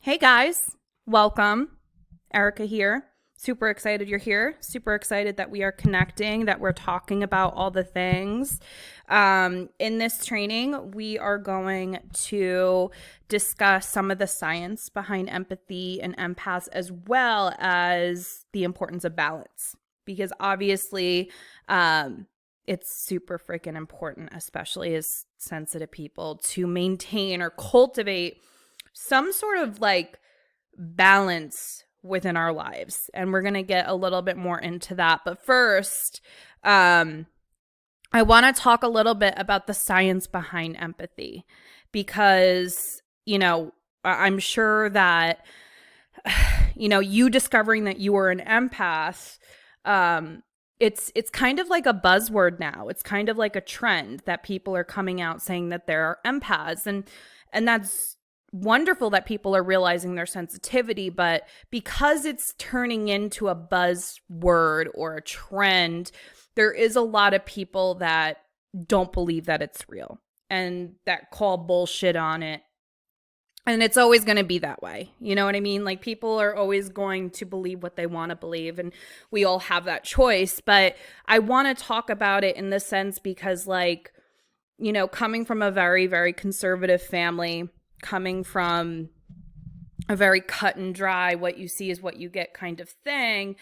Hey guys, welcome. Erica here. Super excited you're here. Super excited that we are connecting, that we're talking about all the things. In this training, we are going to discuss some of the science behind empathy and empaths, as well as the importance of balance. Because obviously, it's super freaking important, especially as sensitive people, to maintain or cultivate some sort of like balance within our lives. And we're going to get a little bit more into that. But first, I want to talk a little bit about the science behind empathy because, I'm sure that, you discovering that you are an empath, it's kind of like a buzzword now. It's kind of like a trend that people are coming out saying that they're empaths. And that's wonderful that people are realizing their sensitivity, but because it's turning into a buzzword or a trend, there is a lot of people that don't believe that it's real and that call bullshit on it. And it's always going to be that way. You know what I mean? Like, people are always going to believe what they want to believe, and we all have that choice. But I want to talk about it in the sense because, coming from a very, very conservative family, coming from a very cut and dry, what you see is what you get kind of thing,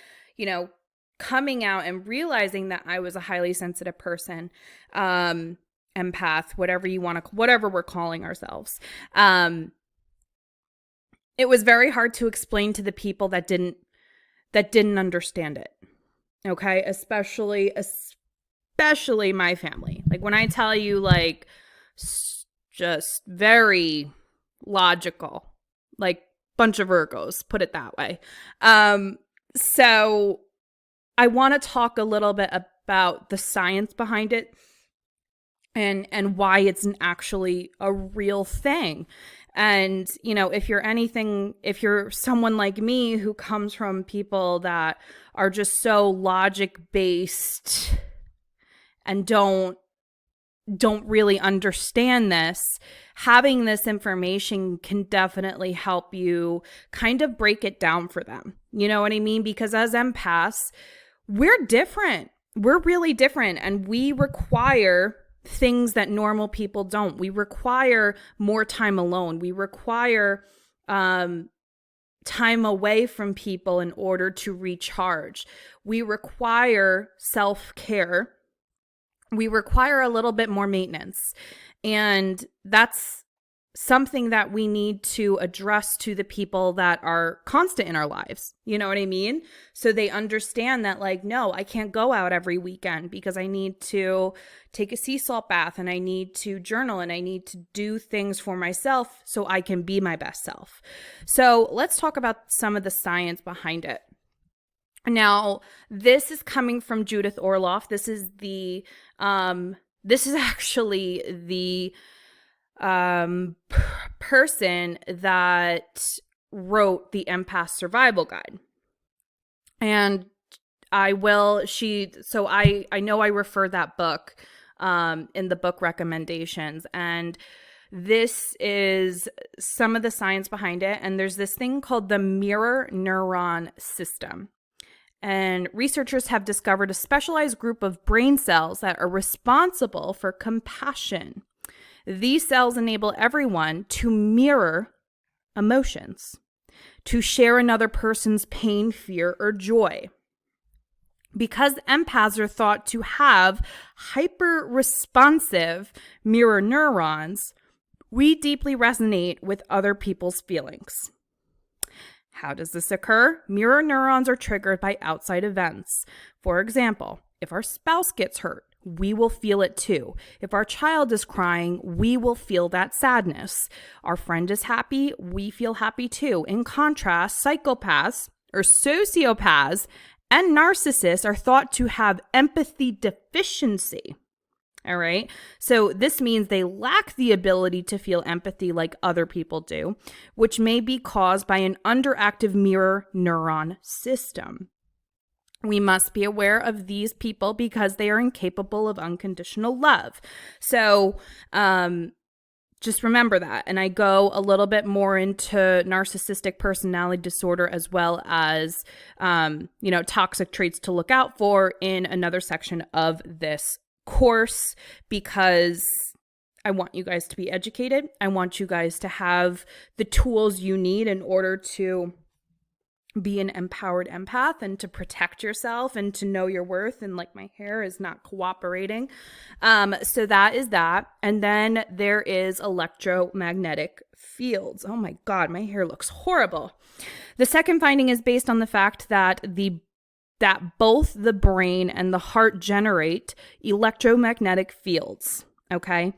coming out and realizing that I was a highly sensitive person, empath, whatever we're calling ourselves. It was very hard to explain to the people that didn't understand it. Okay. Especially my family. Like, when I tell you, just very logical, like bunch of Virgos, put it that way. So I want to talk a little bit about the science behind it and why it's actually a real thing. And, if you're someone like me who comes from people that are just so logic based and don't really understand this, having this information can definitely help you kind of break it down for them. You know what I mean? Because as empaths, we're different. We're really different, and we require things that normal people don't. We require more time alone. We require time away from people in order to recharge. We require self-care. We require a little bit more maintenance. And that's something that we need to address to the people that are constant in our lives. You know what I mean? So they understand that, no, I can't go out every weekend because I need to take a sea salt bath and I need to journal and I need to do things for myself so I can be my best self. So let's talk about some of the science behind it. Now, this is coming from Judith Orloff. This is actually the person that wrote the Empath Survival Guide. And I know I referred that book in the book recommendations, and this is some of the science behind it. And there's this thing called the mirror neuron system. And researchers have discovered a specialized group of brain cells that are responsible for compassion. These cells enable everyone to mirror emotions, to share another person's pain, fear, or joy. Because empaths are thought to have hyper-responsive mirror neurons, we deeply resonate with other people's feelings. How does this occur? Mirror neurons are triggered by outside events. For example, if our spouse gets hurt, we will feel it too. If our child is crying, we will feel that sadness. Our friend is happy, we feel happy too. In contrast, psychopaths or sociopaths and narcissists are thought to have empathy deficiency. All right. So this means they lack the ability to feel empathy like other people do, which may be caused by an underactive mirror neuron system. We must be aware of these people because they are incapable of unconditional love. So, Just remember that. And I go a little bit more into narcissistic personality disorder as well as, toxic traits to look out for in another section of this course, because I want you guys to be educated. I want you guys to have the tools you need in order to be an empowered empath and to protect yourself and to know your worth. And like, my hair is not cooperating. So that is that. And then there is electromagnetic fields. Oh my God, my hair looks horrible. The second finding is based on the fact that both the brain and the heart generate electromagnetic fields. Okay.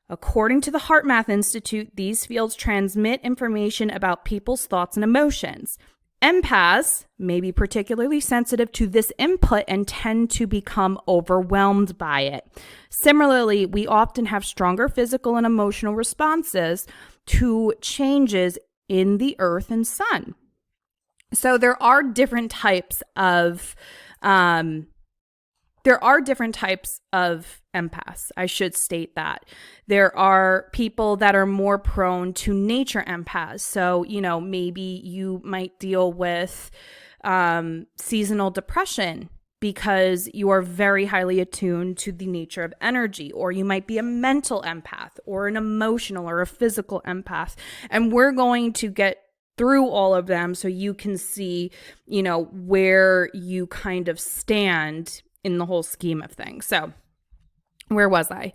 According to the Heart Math Institute, these fields transmit information about people's thoughts and emotions. Empaths may be particularly sensitive to this input and tend to become overwhelmed by it. Similarly, we often have stronger physical and emotional responses to changes in the earth and sun. So there are different types of empaths. I should state that. There are people that are more prone to nature empaths. So, maybe you might deal with seasonal depression because you are very highly attuned to the nature of energy, or you might be a mental empath or an emotional or a physical empath. And we're going to get through all of them so you can see, where you kind of stand in the whole scheme of things. So where was I?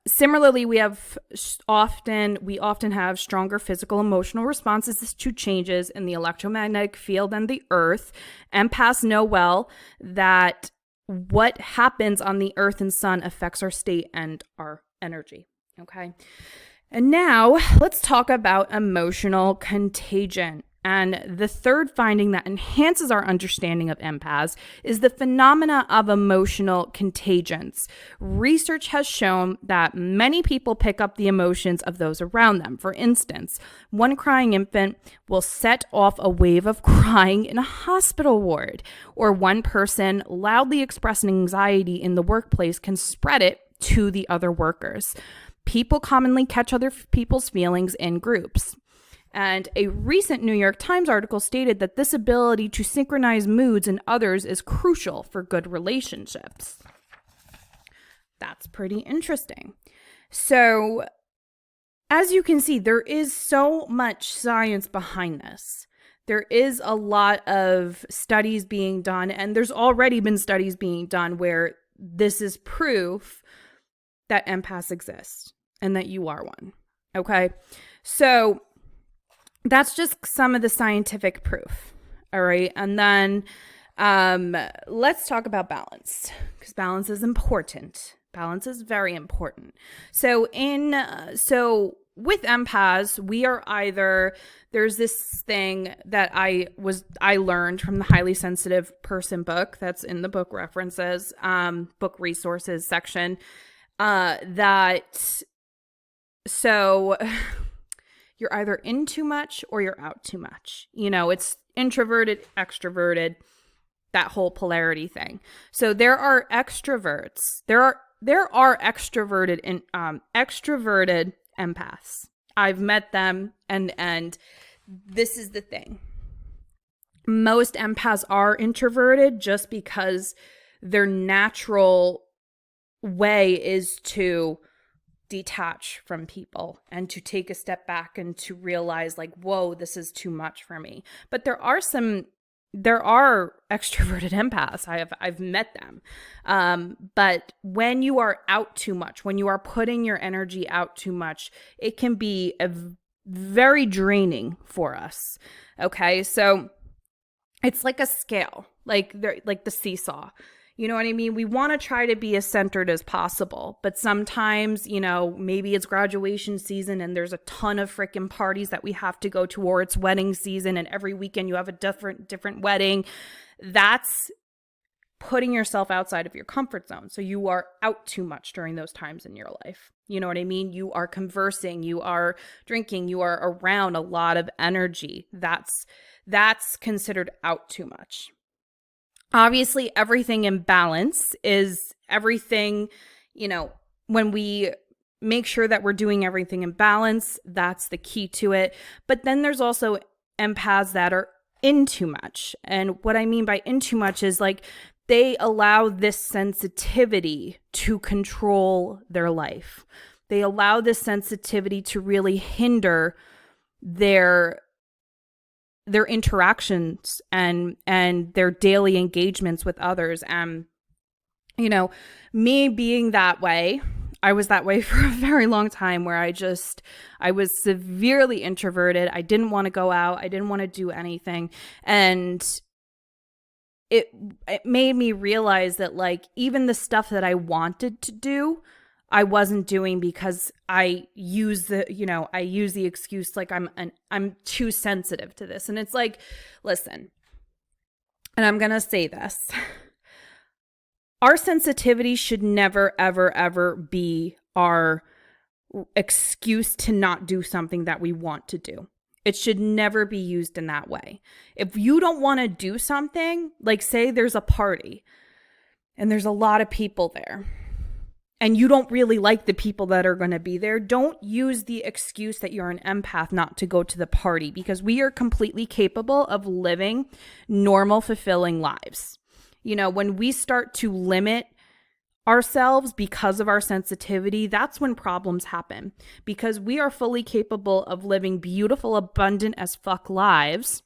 Similarly, we often have stronger physical emotional responses to changes in the electromagnetic field and the earth. Empaths know well that what happens on the earth and sun affects our state and our energy. Okay. And now let's talk about emotional contagion. And the third finding that enhances our understanding of empaths is the phenomena of emotional contagions. Research has shown that many people pick up the emotions of those around them. For instance, one crying infant will set off a wave of crying in a hospital ward, or one person loudly expressing anxiety in the workplace can spread it to the other workers. People commonly catch other people's feelings in groups. And a recent New York Times article stated that this ability to synchronize moods in others is crucial for good relationships. That's pretty interesting. So, as you can see, there is so much science behind this. There is a lot of studies being done, and there's already been studies being done where this is proof that empaths exist and that you are one. Okay? So, that's just some of the scientific proof. All right. And then let's talk about balance, because balance is important. Balance is very important. So with empaths, we are either, there's this thing that I learned from the Highly Sensitive Person book that's in the book references, book resources section, you're either in too much or you're out too much. It's introverted, extroverted, that whole polarity thing. So there are extroverts. There are extroverted extroverted empaths. I've met them, and this is the thing. Most empaths are introverted just because their natural way is to detach from people and to take a step back and to realize, like, whoa, this is too much for me. But there are extroverted empaths. I've met them. But when you are out too much, when you are putting your energy out too much, it can be very draining for us. Okay. So it's like a scale, like the seesaw. You know what I mean? We want to try to be as centered as possible, but sometimes, maybe it's graduation season and there's a ton of freaking parties that we have to go to, or it's wedding season and every weekend you have a different wedding. That's putting yourself outside of your comfort zone. So you are out too much during those times in your life. You know what I mean? You are conversing, you are drinking, you are around a lot of energy. That's considered out too much. Obviously, everything in balance is everything, when we make sure that we're doing everything in balance. That's the key to it. But then there's also empaths that are in too much. And what I mean by in too much is like they allow this sensitivity to control their life. They allow this sensitivity to really hinder their interactions and their daily engagements with others. And, you know, me being that way, I was that way for a very long time where I was severely introverted. I didn't want to go out. I didn't want to do anything. And it made me realize that like even the stuff that I wanted to do, I wasn't doing because I use the excuse like I'm too sensitive to this. And it's like, listen, and I'm going to say this. Our sensitivity should never, ever, ever be our excuse to not do something that we want to do. It should never be used in that way. If you don't want to do something, like say there's a party and there's a lot of people there and you don't really like the people that are going to be there, don't use the excuse that you're an empath not to go to the party, because we are completely capable of living normal, fulfilling lives. You know, when we start to limit ourselves because of our sensitivity, that's when problems happen, because we are fully capable of living beautiful, abundant as fuck lives.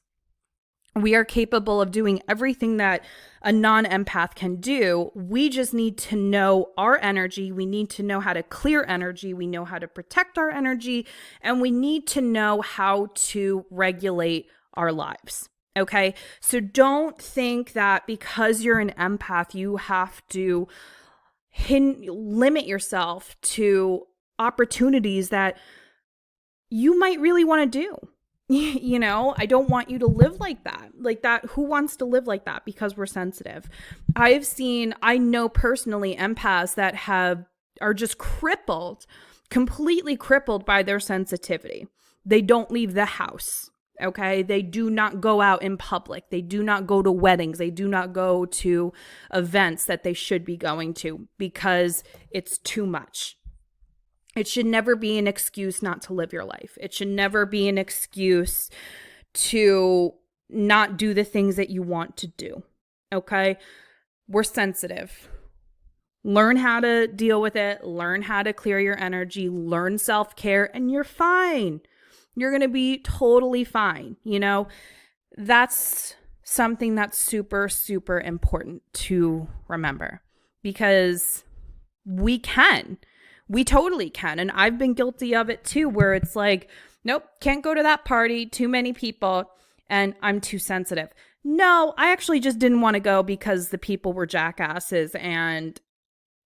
We are capable of doing everything that a non-empath can do. We just need to know our energy. We need to know how to clear energy. We know how to protect our energy, and we need to know how to regulate our lives. Okay, so don't think that because you're an empath, you have to limit yourself to opportunities that you might really want to do. You know, I don't want you to live like that. Like that, who wants to live like that because we're sensitive? I know personally empaths that are just completely crippled by their sensitivity. They don't leave the house. Okay, they do not go out in public. They do not go to weddings. They do not go to events that they should be going to because it's too much. It should never be an excuse not to live your life. It should never be an excuse to not do the things that you want to do. Okay, we're sensitive. Learn how to deal with it. Learn how to clear your energy. Learn self-care, and you're fine. You're going to be totally fine. You know, that's something that's super, super important to remember, because we totally can. And I've been guilty of it too, where it's like, nope, can't go to that party, too many people, and I'm too sensitive. No, I actually just didn't want to go because the people were jackasses and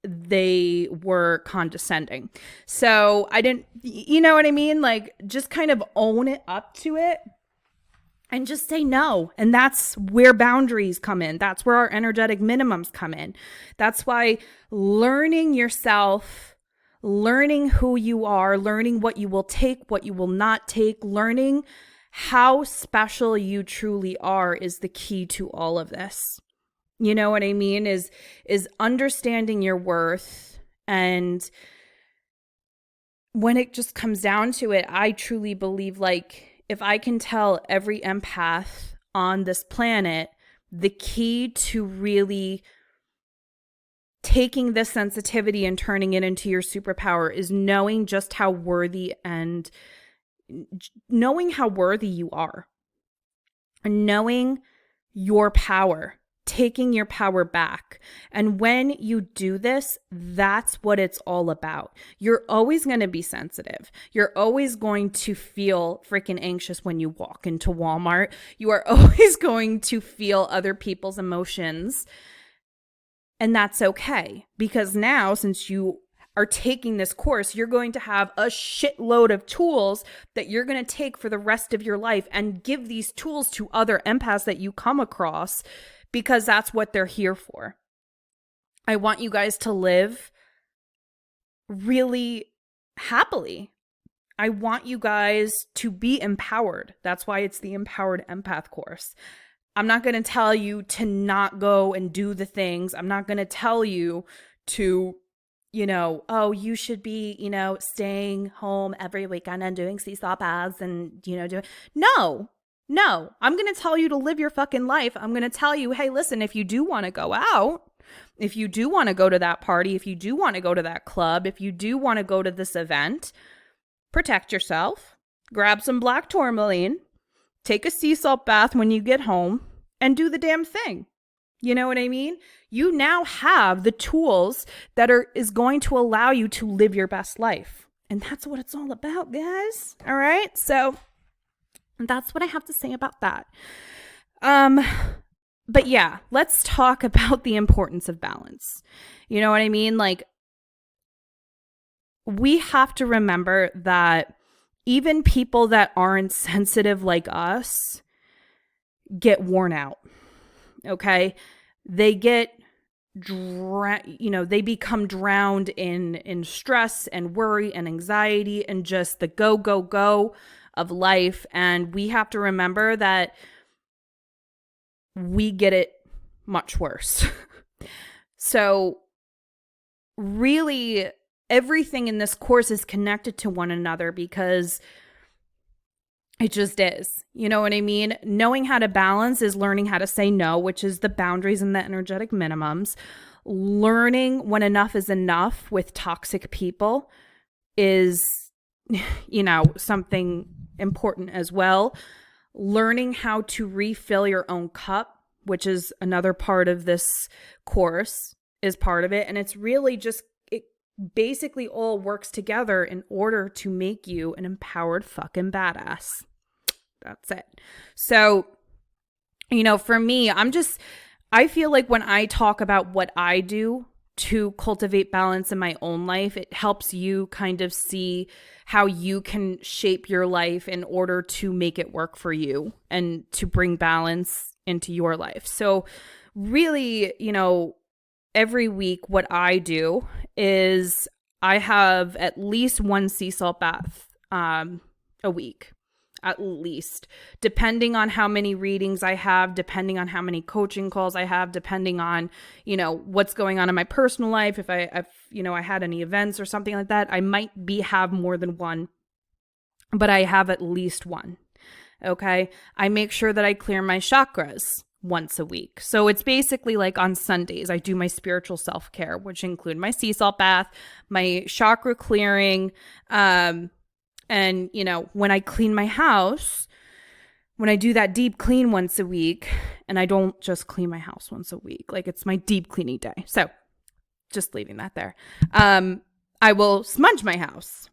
they were condescending. So I didn't, you know what I mean? Like, just kind of own it up to it and just say no. And that's where boundaries come in. That's where our energetic minimums come in. That's why learning yourself, learning who you are, learning what you will take, what you will not take, learning how special you truly are is the key to all of this. You know what I mean? Is understanding your worth. And when it just comes down to it, I truly believe, like, if I can tell every empath on this planet, the key to really taking this sensitivity and turning it into your superpower is knowing just how worthy and knowing how worthy you are, and knowing your power. Taking your power back. And when you do this, that's what it's all about. You're always going to be sensitive. You're always going to feel freaking anxious when you walk into Walmart. You are always going to feel other people's emotions. And that's okay. Because now, since you are taking this course, you're going to have a shitload of tools that you're going to take for the rest of your life and give these tools to other empaths that you come across, because that's what they're here for. I want you guys to live really happily. I want you guys to be empowered. That's why it's the Empowered Empath course. I'm not going to tell you to not go and do the things. I'm not going to tell you to oh, you should be, staying home every weekend and doing seesaw baths and, doing. No, I'm going to tell you to live your fucking life. I'm going to tell you, hey, listen, if you do want to go out, if you do want to go to that party, if you do want to go to that club, if you do want to go to this event, protect yourself, grab some black tourmaline, take a sea salt bath when you get home, and do the damn thing. You know what I mean? You now have the tools that is going to allow you to live your best life. And that's what it's all about, guys. All right? So that's what I have to say about that. But yeah, let's talk about the importance of balance. You know what I mean? Like, we have to remember that even people that aren't sensitive like us get worn out. Okay? They get they become drowned in stress and worry and anxiety and just the go of life. And we have to remember that we get it much worse. So really, everything in this course is connected to one another because it just is. You know what I mean? Knowing how to balance is learning how to say no, which is the boundaries and the energetic minimums. Learning when enough is enough with toxic people is, something important as well. Learning how to refill your own cup, which is another part of this course, is part of it. And it's really just, it basically all works together in order to make you an empowered fucking badass. That's it. So, for me, I feel like when I talk about what I do to cultivate balance in my own life, it helps you kind of see how you can shape your life in order to make it work for you and to bring balance into your life. So really, every week what I do is I have at least one sea salt bath a week. At least, depending on how many readings I have, depending on how many coaching calls I have, depending on, what's going on in my personal life. If I had any events or something like that, I might have more than one, but I have at least one. Okay. I make sure that I clear my chakras once a week. So it's basically like on Sundays, I do my spiritual self-care, which include my sea salt bath, my chakra clearing, and, when I clean my house, when I do that deep clean once a week, and I don't just clean my house once a week, like it's my deep cleaning day. So just leaving that there. I will smudge my house.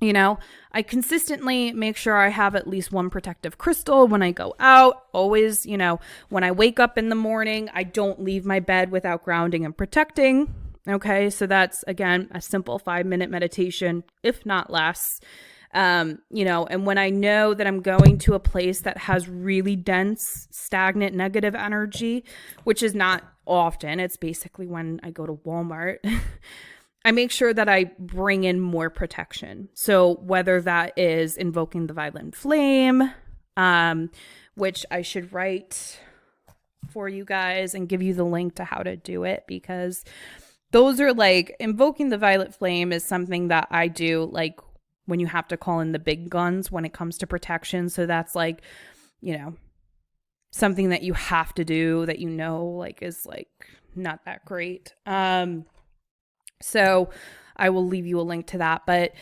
I consistently make sure I have at least one protective crystal when I go out. Always, when I wake up in the morning, I don't leave my bed without grounding and protecting. Okay, so that's, again, a simple 5-minute meditation, if not less. And when I know that I'm going to a place that has really dense, stagnant, negative energy, which is not often, it's basically when I go to Walmart, I make sure that I bring in more protection. So whether that is invoking the violent flame, which I should write for you guys and give you the link to how to do it, because those are like, invoking the violet flame is something that I do like when you have to call in the big guns when it comes to protection. So that's like, something that you have to do that like is like not that great. So I will leave you a link to that, but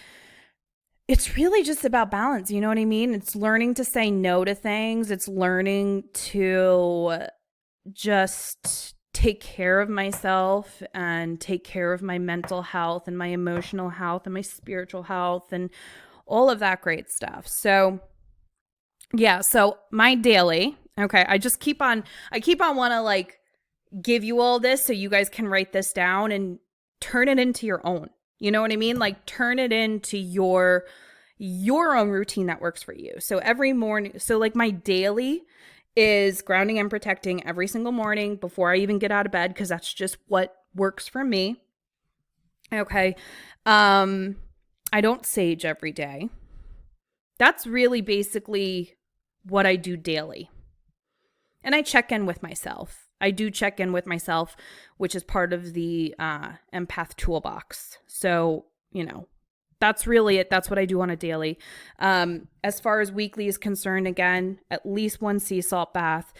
it's really just about balance. You know what I mean? It's learning to say no to things. It's learning to just take care of myself and take care of my mental health and my emotional health and my spiritual health and all of that great stuff. So yeah, so my daily, okay, I keep on want to like give you all this so you guys can write this down and turn it into your own. You know what I mean? Like turn it into your own routine that works for you. So every morning, so like my daily is grounding and protecting every single morning before I even get out of bed, because that's just what works for me. Okay. I don't sage every day. That's really basically what I do daily. And I check in with myself. I do check in with myself, which is part of the empath toolbox. So, that's really it. That's what I do on a daily. As far as weekly is concerned, again, at least one sea salt bath,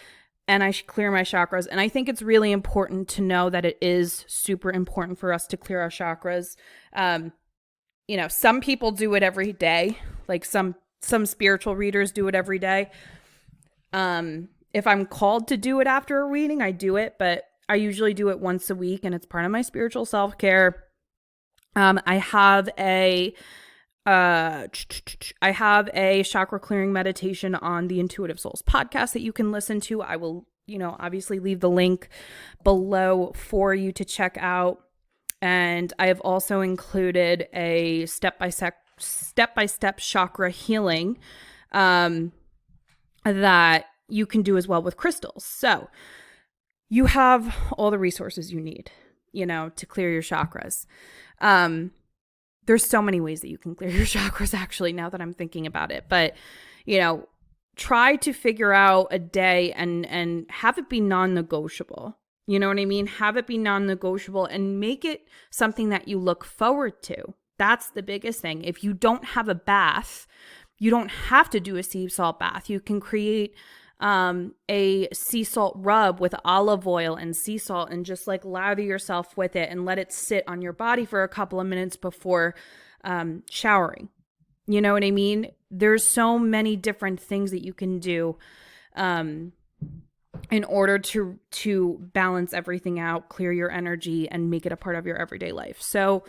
and I should clear my chakras. And I think it's really important to know that it is super important for us to clear our chakras. Some people do it every day. Like some spiritual readers do it every day. If I'm called to do it after a reading, I do it, but I usually do it once a week, and it's part of my spiritual self-care. I have a chakra clearing meditation on the Intuitive Souls podcast that you can listen to. I will, obviously leave the link below for you to check out. And I have also included a step-by-step chakra healing that you can do as well with crystals. So you have all the resources you need, to clear your chakras. There's so many ways that you can clear your chakras, actually, now that I'm thinking about it. But, try to figure out a day and have it be non-negotiable. You know what I mean? Have it be non-negotiable and make it something that you look forward to. That's the biggest thing. If you don't have a bath, you don't have to do a sea salt bath. You can create a sea salt rub with olive oil and sea salt and just like lather yourself with it and let it sit on your body for a couple of minutes before showering. You know what I mean? There's so many different things that you can do in order to balance everything out, clear your energy, and make it a part of your everyday life. So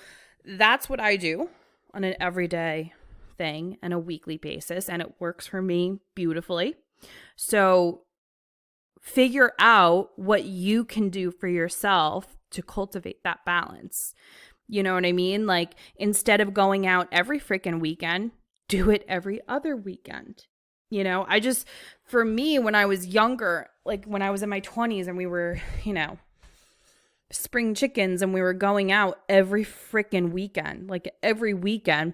that's what I do on an everyday thing and a weekly basis, and it works for me beautifully. So figure out what you can do for yourself to cultivate that balance. You know what I mean? Like, instead of going out every freaking weekend, do it every other weekend. For me, when I was younger, like when I was in my 20s and we were, spring chickens and we were going out every freaking weekend, like every weekend,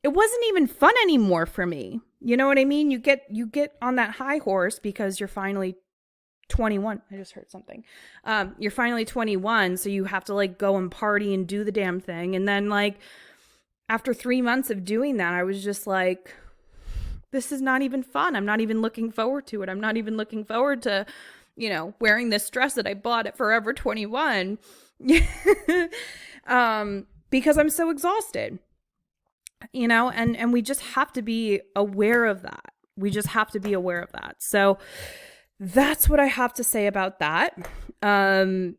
it wasn't even fun anymore for me. You know what I mean? You get on that high horse because you're finally 21. I just heard something. You're finally 21, so you have to like go and party and do the damn thing. And then like after 3 months of doing that, I was just like, this is not even fun. I'm not even looking forward to it. I'm not even looking forward to, wearing this dress that I bought at Forever 21 because I'm so exhausted. And we just have to be aware of that. So that's what I have to say about that. I,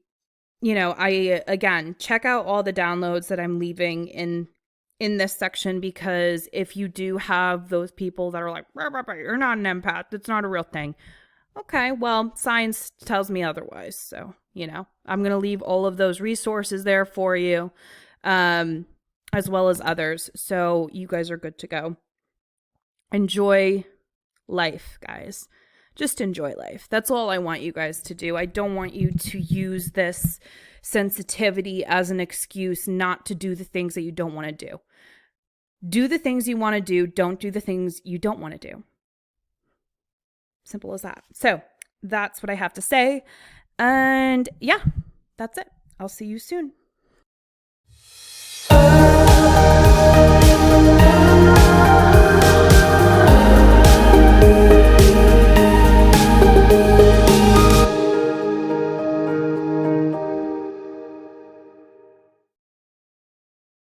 again, check out all the downloads that I'm leaving in this section, because if you do have those people that are like, you're not an empath, it's not a real thing. Okay, well, science tells me otherwise. So, I'm going to leave all of those resources there for you. As well as others. So you guys are good to go. Enjoy life, guys. Just enjoy life. That's all I want you guys to do. I don't want you to use this sensitivity as an excuse not to do the things that you don't want to do. Do the things you want to do. Don't do the things you don't want to do. Simple as that. So that's what I have to say. And yeah, that's it. I'll see you soon.